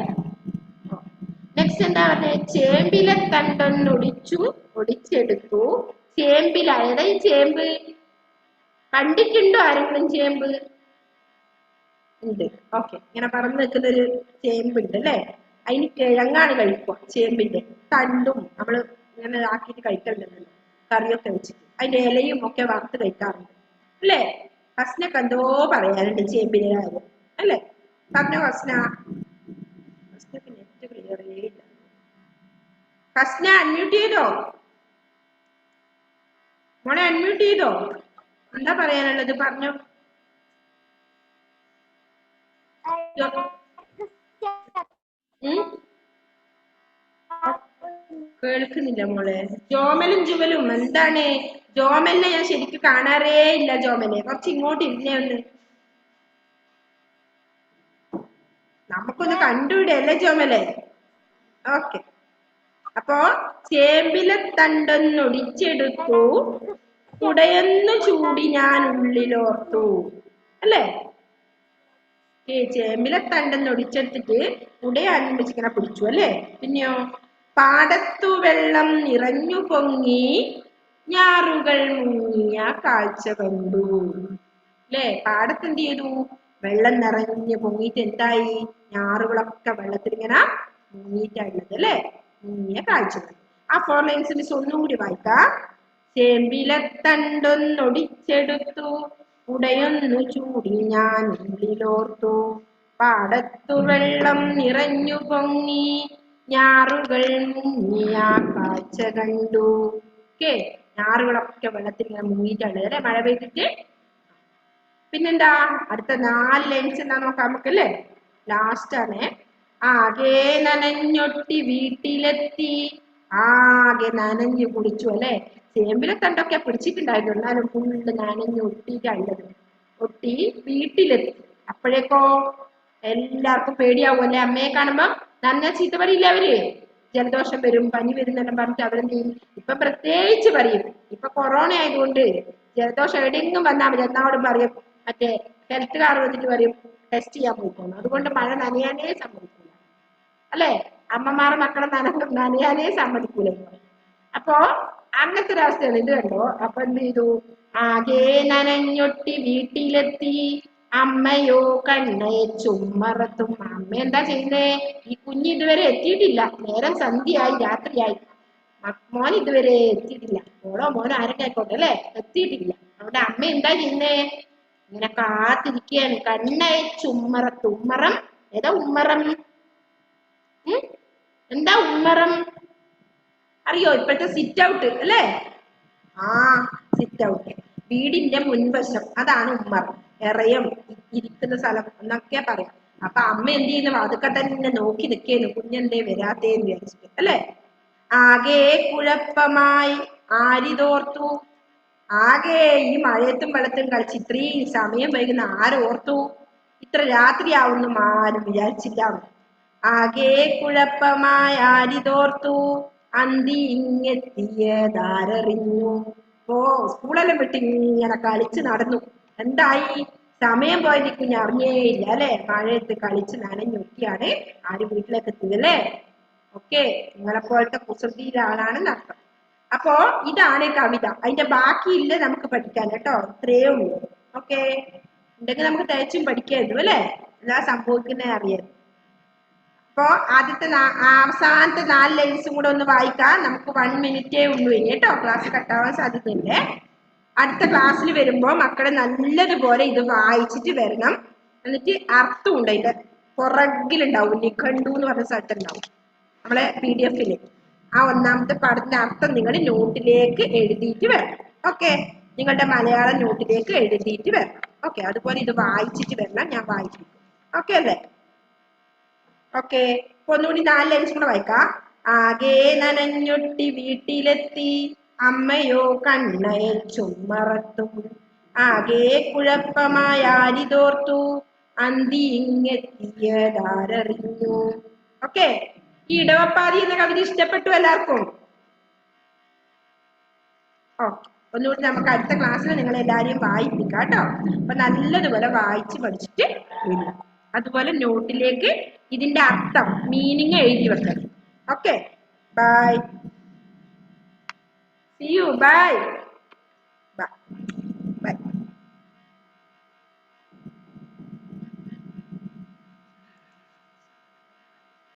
[SPEAKER 1] നെക്സ്റ്റ് എന്താ പറഞ്ഞത്? ചേമ്പിലെ ഒടിച്ചെടുത്തു. ചേമ്പില ഏതാ ഈ ചേമ്പ്? കണ്ടിട്ടുണ്ടോ ആരെങ്കിലും ചേമ്പ്? ഉണ്ട്. ഓക്കെ. ഇങ്ങനെ പറന്ന് നിൽക്കുന്ന ഒരു ചേമ്പ് ഉണ്ട് അല്ലെ? അതിന് കിഴങ്ങാണ് കഴിക്കുക. ചേമ്പിന്റെ തണ്ടും നമ്മള് ഇങ്ങനെ ആക്കിയിട്ട് കഴിക്കലുണ്ടല്ലോ, കറിയൊക്കെ വെച്ചിട്ട്. അതിന്റെ ഇലയും ഒക്കെ വറുത്ത് കഴിക്കാറുണ്ട് അല്ലേ? ഹസ്നക്ക് എന്തോ പറയാനുണ്ട് ചേമ്പിന്റെ കാര്യം അല്ലേ? പറഞ്ഞോ ഹസ്ന. ഹസ്നക്ക് നെറ്റ് ക്ലിയർ ഇല്ല. ഹസ്ന അൺമ്യൂട്ട് ചെയ്തോ? മോളെ അൺമ്യൂട്ട് ചെയ്തോ? എന്താ പറയാനുള്ളത്? പറഞ്ഞോ. കേൾക്കുന്നില്ല മോളെ. ജോമലും ജുവലും എന്താണ്? ജോമലിനെ ഞാൻ ശരിക്കും കാണാറേ ഇല്ല. ജോമലെ കുറച്ച് ഇങ്ങോട്ട് ഇരുന്നേ ഒന്ന്. നമുക്കൊന്ന് കണ്ടുവിടെ അല്ലേ ജോമലെ? ഓക്കെ. അപ്പോ ചേമ്പിലെ തണ്ടൊന്നൊടിച്ചെടുത്തു കുടയൊന്നു ചൂടി ഞാൻ ഉള്ളിലോർത്തു അല്ലേ? ചേമ്പിലെ തണ്ടൊന്നൊടിച്ചെടുത്തിട്ട് കുടയാനുമ്പച്ചിങ്ങനെ പിടിച്ചു അല്ലേ? പിന്നെയോ പാടത്തു വെള്ളം നിറഞ്ഞു പൊങ്ങി ഞാറുകൾ മുങ്ങിയ കാഴ്ച കണ്ടു അല്ലേ? പാടത്ത് എന്ത് ചെയ്തു? വെള്ളം നിറഞ്ഞു പൊങ്ങിയിട്ട് എന്തായി? ഞാറുകളൊക്കെ വെള്ളത്തിൽ ഇങ്ങനെ മുങ്ങിയിട്ടാണുള്ളത് അല്ലേ? മുങ്ങിയ കാഴ്ച കണ്ടു. ആ 4 ലൈൻസ് മിസ് ഒന്നും കൂടി വായിക്കാം. ചേമ്പിലെ തണ്ടൊന്നൊടിച്ചെടുത്തു ഉടയൊന്നു ചൂടി ഞാൻ ഉള്ളിലോർത്തു, പാടത്തു വെള്ളം നിറഞ്ഞു പൊങ്ങി ഞാറുകൾ മുങ്ങിയ കാഴ്ച കണ്ടു. ഓക്കെ. ഞാറുകളൊക്കെ വെള്ളത്തിൽ ഇങ്ങനെ മുങ്ങിയിട്ടാണ് അല്ലെ മഴ പെയ്തിട്ട്. പിന്നെന്താ അടുത്ത 4 ലൈൻസ് എന്താ നോക്കാം നമുക്ക് അല്ലേ? ലാസ്റ്റ് ആണ്. ആകെ നനഞ്ഞൊട്ടി വീട്ടിലെത്തി. ആകെ നനഞ്ഞു കുടിച്ചു അല്ലെ? ചേമ്പിലെ തണ്ടൊക്കെ പിടിച്ചിട്ടുണ്ടായിരുന്നു, എന്നാലും ഫുള്ള് നനഞ്ഞു ഒട്ടിയിട്ടുള്ളത്. ഒട്ടി വീട്ടിലെത്തി. അപ്പോഴേക്കോ എല്ലാവർക്കും പേടിയാവും അല്ലെ? അമ്മയെ കാണുമ്പോ നന്ന ചീത്ത പറയില്ല അവര്? ജലദോഷം വരും, പനി വരുന്നെല്ലാം പറഞ്ഞിട്ട് അവരെന്ത് ചെയ്യും? ഇപ്പൊ പ്രത്യേകിച്ച് പറയും. ഇപ്പൊ കൊറോണ ആയതുകൊണ്ട് ജലദോഷം എവിടെയെങ്കിലും വന്നാൽ മതി, എന്നാവോടും പറയും മറ്റേ ഹെൽത്തുകാർ വന്നിട്ട് പറയും ടെസ്റ്റ് ചെയ്യാൻ പോയിക്കോണം. അതുകൊണ്ട് മഴ നനയാനേ സമ്മതിക്കില്ല അല്ലെ? അമ്മമാരെ മക്കളെ നനയാനേ സമ്മതിക്കൂല. അപ്പോ അങ്ങനത്തെ ഒരു അവസ്ഥയാണ്. ഇത് കണ്ടോ? അപ്പൊ എന്ത് ചെയ്തു? ആകെ നനഞ്ഞൊട്ടി വീട്ടിലെത്തി അമ്മയോ കണ്ണയെ ചുമ്മറത്തും. അമ്മ എന്താ ചെയ്യുന്നേ? ഈ കുഞ്ഞ് ഇതുവരെ എത്തിയിട്ടില്ല. നേരം സന്ധ്യയായി, രാത്രിയായി. മോൻ ഇതുവരെ എത്തിയിട്ടില്ല. മോനോ ആരൊക്കെ ആയിക്കോട്ടെ അല്ലെ? എത്തിയിട്ടില്ല. അവിടെ അമ്മ എന്താ ചെയ്യുന്നേ? ഇങ്ങനെ കാത്തിരിക്കുകയാണ്. കണ്ണയെ ചുമ്മറത്ത്. ഉമ്മറം ഏതാ? ഉമ്മറം എന്താ ഉമ്മറം അറിയോ? ഇപ്പോഴത്തെ സിറ്റ് ഔട്ട് അല്ലേ? സിറ്റ് ഔട്ട്, വീടിന്റെ മുൻവശം, അതാണ് ഉമ്മറം. ഇറയം ഇരിക്കുന്ന സ്ഥലം എന്നൊക്കെ പറയാം. അപ്പൊ അമ്മ എന്ത് ചെയ്യുന്നു? അതൊക്കെ തന്നെ നോക്കി നിൽക്കുന്നു, കുഞ്ഞെന്തേ വരാത്തേന്ന് വിചാരിച്ചിട്ട് അല്ലെ? ആകെ കുഴപ്പമായി ആരിതോർത്തു. ആകെ ഈ മഴയത്തും വെള്ളത്തും കളിച്ച് ഇത്രയും സമയം വൈകുന്ന ആരോർത്തു? ഇത്ര രാത്രിയാവുന്നു ആരും വിചാരിച്ചില്ല. ആകെ കുഴപ്പമായി ആരിതോർത്തു. അന്തി ഇങ്ങെത്തിയതാരറിഞ്ഞു. സ്കൂളെല്ലാം വിട്ട് ഇങ്ങനെ കളിച്ച് നടന്നു. എന്തായി? സമയം പോയത് കുഞ്ഞ് അറിഞ്ഞേയില്ല അല്ലെ? മഴയത്ത് കളിച്ച് നനഞ്ഞൊക്കെയാണ് ആര് വീട്ടിലേക്ക് എത്തിയതല്ലേ? ഓക്കെ, നിങ്ങളെ പോലത്തെ കുസൃതിയിലെ ആളാണെന്ന് അർത്ഥം. അപ്പോ ഇതാണ് കവിത. അതിന്റെ ബാക്കിയില്ല നമുക്ക് പഠിക്കാൻ കേട്ടോ. ഇത്രയേ ഉള്ളൂ. ഓക്കെ, ഉണ്ടെങ്കിൽ നമുക്ക് തേച്ചും പഠിക്കായിരുന്നു അല്ലെ? എന്താ സംഭവിക്കുന്നത് അറിയാം. അപ്പോ ആദ്യത്തെ അവസാനത്തെ 4 ലൈൻസും കൂടെ ഒന്ന് വായിക്കാം. നമുക്ക് 1 മിനിറ്റേ ഉള്ളൂ ഇനി കേട്ടോ. ക്ലാസ് കട്ടാവാൻ സാധ്യതയുണ്ട്. അടുത്ത ക്ലാസ്സിൽ വരുമ്പോ മക്കളെ നല്ലതുപോലെ ഇത് വായിച്ചിട്ട് വരണം. എന്നിട്ട് അർത്ഥമുണ്ട് അതിന്റെ പുറകിലുണ്ടാവും. നിഘണ്ടു എന്ന് പറഞ്ഞ സ്ഥലത്തുണ്ടാവും നമ്മളെ PDF-ല്. ആ ഒന്നാമത്തെ പാഠത്തിന്റെ അർത്ഥം നിങ്ങൾ നോട്ടിലേക്ക് എഴുതിയിട്ട് വരണം. ഓക്കെ, നിങ്ങളുടെ മലയാളം നോട്ടിലേക്ക് എഴുതിയിട്ട് വരണം. ഓക്കെ, അതുപോലെ ഇത് വായിച്ചിട്ട് വരണം. ഞാൻ വായിപ്പിക്കും. ഓക്കെ അല്ലേ? ഓക്കെ, ഒന്നുകൂടി 4 ലൈൻസ് കൂടെ വായിക്കാം. ആകെ നനഞ്ഞൊട്ടി വീട്ടിലെത്തി അമ്മയോ കണ്ണയെ ചുമ്മറത്തും. ആകെ കുഴപ്പമായ ആരിതോർത്തു അന്തി ഇങ്ങെത്തിയതാരറിഞ്ഞു. ഓക്കെ, ഈ ഇടവപ്പാതി എന്ന കവിത ഇഷ്ടപ്പെട്ടു എല്ലാവർക്കും? ഓക്കെ, ഒന്നുകൂടി നമുക്ക് അടുത്ത ക്ലാസ്സിൽ നിങ്ങൾ എല്ലാവരെയും വായിപ്പിക്കാം കേട്ടോ. അപ്പൊ നല്ലതുപോലെ വായിച്ച് പഠിച്ചിട്ട് വരിക. അതുപോലെ നോട്ടിലേക്ക് ഇതിന്റെ അർത്ഥം മീനിങ് എഴുതി വെക്കണം. Okay, bye. See you. Bye. Bye.